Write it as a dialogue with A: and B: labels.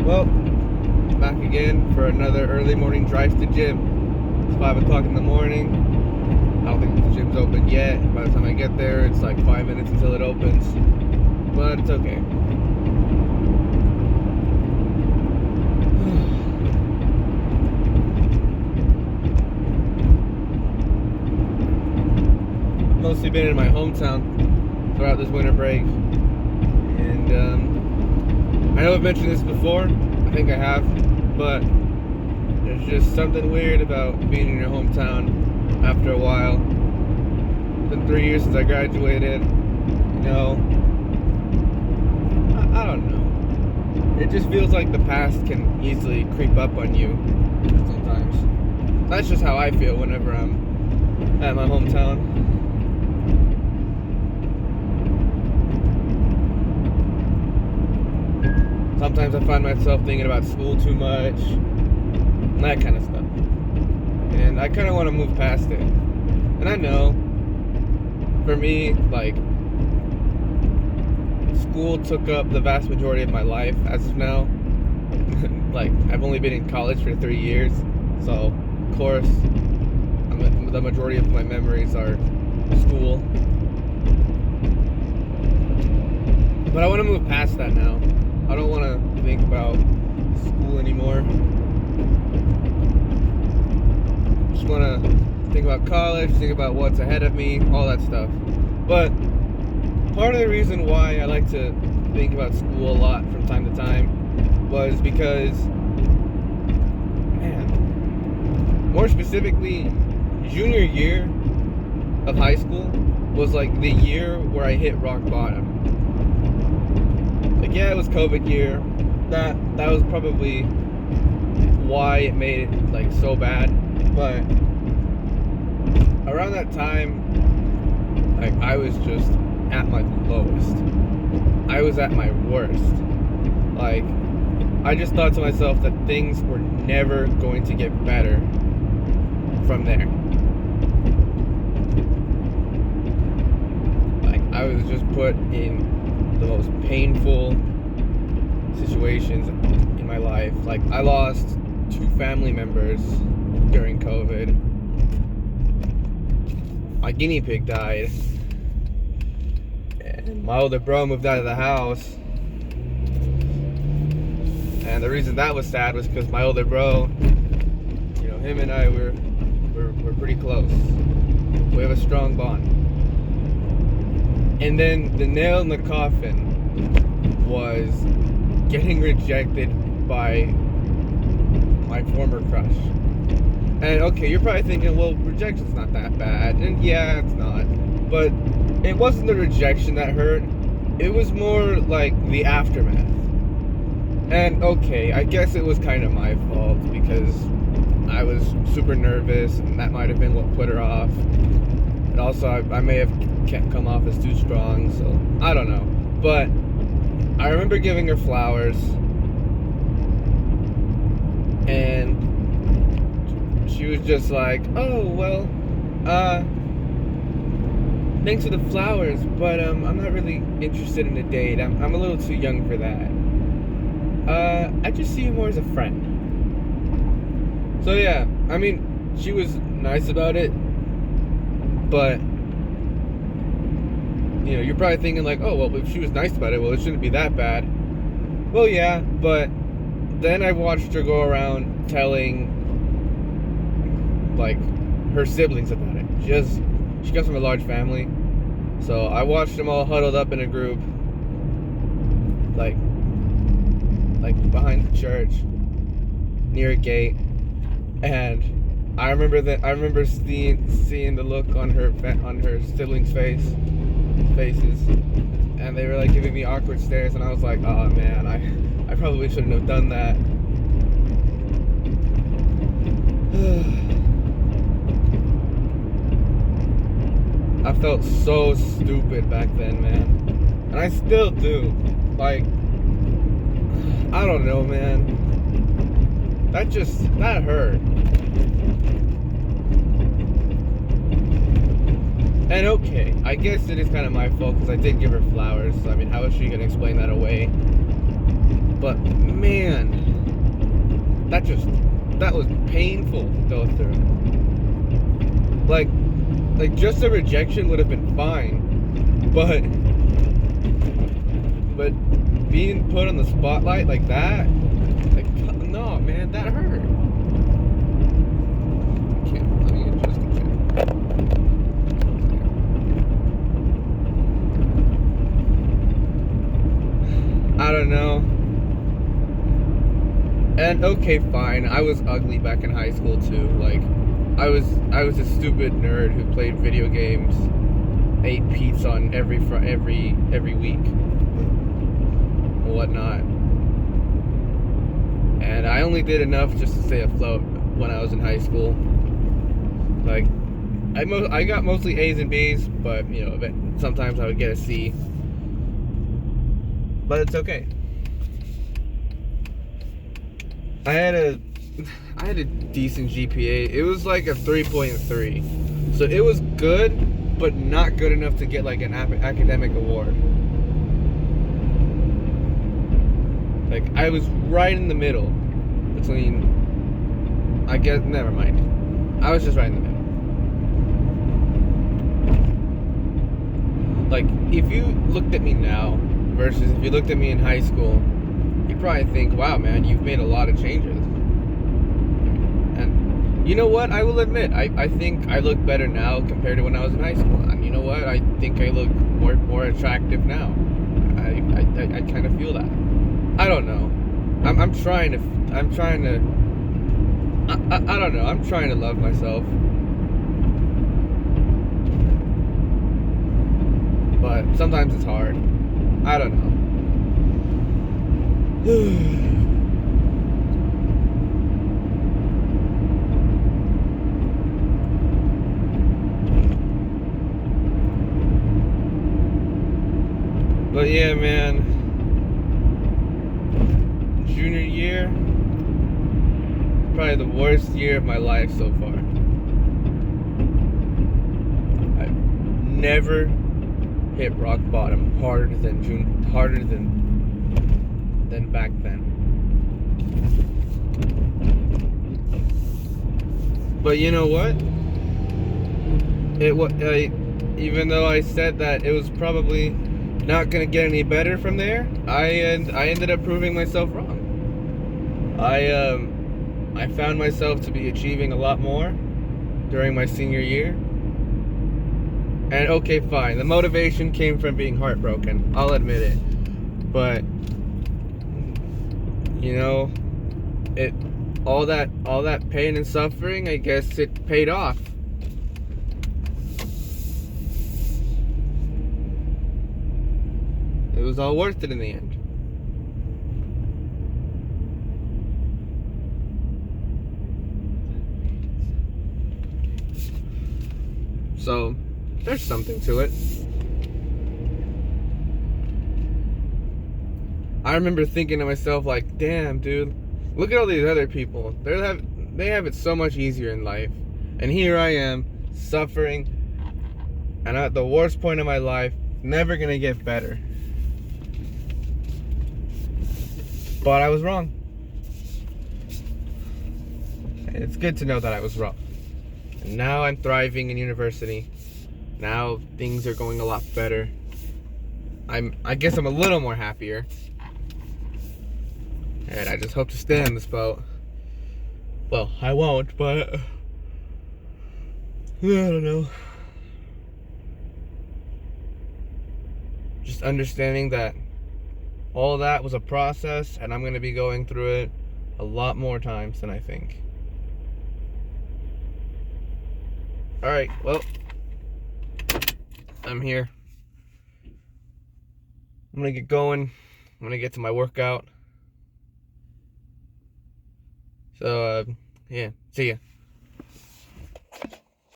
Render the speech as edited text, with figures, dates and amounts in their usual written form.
A: Well, back again for another early morning drive to gym. It's 5 o'clock in the morning. I don't think the gym's open yet. By the time I get there, it's like 5 minutes until it opens. But it's okay. Mostly been in my hometown throughout this winter break. And I know I've mentioned this before. I think I have. But there's just something weird about being in your hometown after a while. It's been 3 years since I graduated. I don't know. It just feels like the past can easily creep up on you sometimes. That's just how I feel whenever I'm at my hometown. Sometimes I find myself thinking about school too much, and that kind of stuff. And I kind of want to move past it. And I know, for me, like, school took up the vast majority of my life as of now. Like, I've only been in college for 3 years, so, of course, the majority of my memories are school. But I want to move past that now. I don't want to think about school anymore. Just want to think about college, think about what's ahead of me, all that stuff. But part of the reason why I like to think about school a lot from time to time was because, man, more specifically, junior year of high school was like the year where I hit rock bottom. Like, yeah, it was COVID year. That was probably why it made it like so bad. But around that time, like, I was just at my lowest. I was at my worst. Like, I just thought to myself that things were never going to get better from there. Like, I was just put in the most painful situations in my life. Like, I lost 2 family members during COVID. My guinea pig died, and my older bro moved out of the house. And the reason that was sad was because my older bro, him and I we're pretty close. We have a strong bond. And then the nail in the coffin was getting rejected by my former crush. And okay, you're probably thinking, well, rejection's not that bad. And yeah, it's not. But it wasn't the rejection that hurt. It was more like the aftermath. And okay, I guess it was kind of my fault because I was super nervous, and that might have been what put her off. And also, I may have come off as too strong, so I don't know. But I remember giving her flowers, and she was just like, oh, well, thanks for the flowers, but I'm not really interested in a date. I'm a little too young for that. I just see you more as a friend. So yeah, I mean, she was nice about it, but you're probably thinking like, oh, well, if she was nice about it, well, it shouldn't be that bad. Well, yeah, but then I watched her go around telling, like, her siblings about it. She comes from a large family, so I watched them all huddled up in a group, like behind the church, near a gate, and I remember seeing the look on her siblings' faces, and they were like giving me awkward stares, and I was like, oh man, I probably shouldn't have done that. I felt so stupid back then, man, and I still do. Like, I don't know, man. That hurt. And okay, I guess it is kind of my fault because I did give her flowers. So, I mean, how is she going to explain that away? But, man, that was painful to go through. Like just a rejection would have been fine, but being put on the spotlight like that, like, no, man, that hurt. Let me adjust the camera. I don't know. And okay, fine. I was ugly back in high school too. Like, I was a stupid nerd who played video games, ate pizza on every week, and whatnot. And I only did enough just to stay afloat when I was in high school. Like, I got mostly A's and B's, but you know, sometimes I would get a C. But it's okay. I had a decent GPA. It was like a 3.3. So it was good, but not good enough to get like an academic award. Like, I was right in the middle between, I guess, never mind. I was just right in the middle. Like, if you looked at me now versus if you looked at me in high school, you'd probably think, wow, man, you've made a lot of changes. And you know what? I will admit, I think I look better now compared to when I was in high school. And you know what? I think I look more attractive now. I kind of feel that. I don't know. I'm trying to I don't know. I'm trying to love myself. But sometimes it's hard. I don't know. But yeah, man. Junior year, probably the worst year of my life so far. I've never hit rock bottom harder than back then. But you know what? Even though I said that it was probably not gonna get any better from there, I ended up proving myself wrong. I found myself to be achieving a lot more during my senior year. And okay, fine, the motivation came from being heartbroken, I'll admit it. But you know, all that pain and suffering, I guess it paid off. It was all worth it in the end. So, there's something to it. I remember thinking to myself, like, damn, dude, look at all these other people. They have it so much easier in life. And here I am, suffering, and at the worst point of my life, never gonna get better. But I was wrong. And it's good to know that I was wrong. And now I'm thriving in university. Now things are going a lot better. I guess I'm a little more happier. And I just hope to stay in this boat. Well, I won't, but I don't know. Just understanding that all that was a process, and I'm going to be going through it a lot more times than I think. Alright, well, I'm here. I'm going to get going. I'm going to get to my workout. So, yeah, see ya.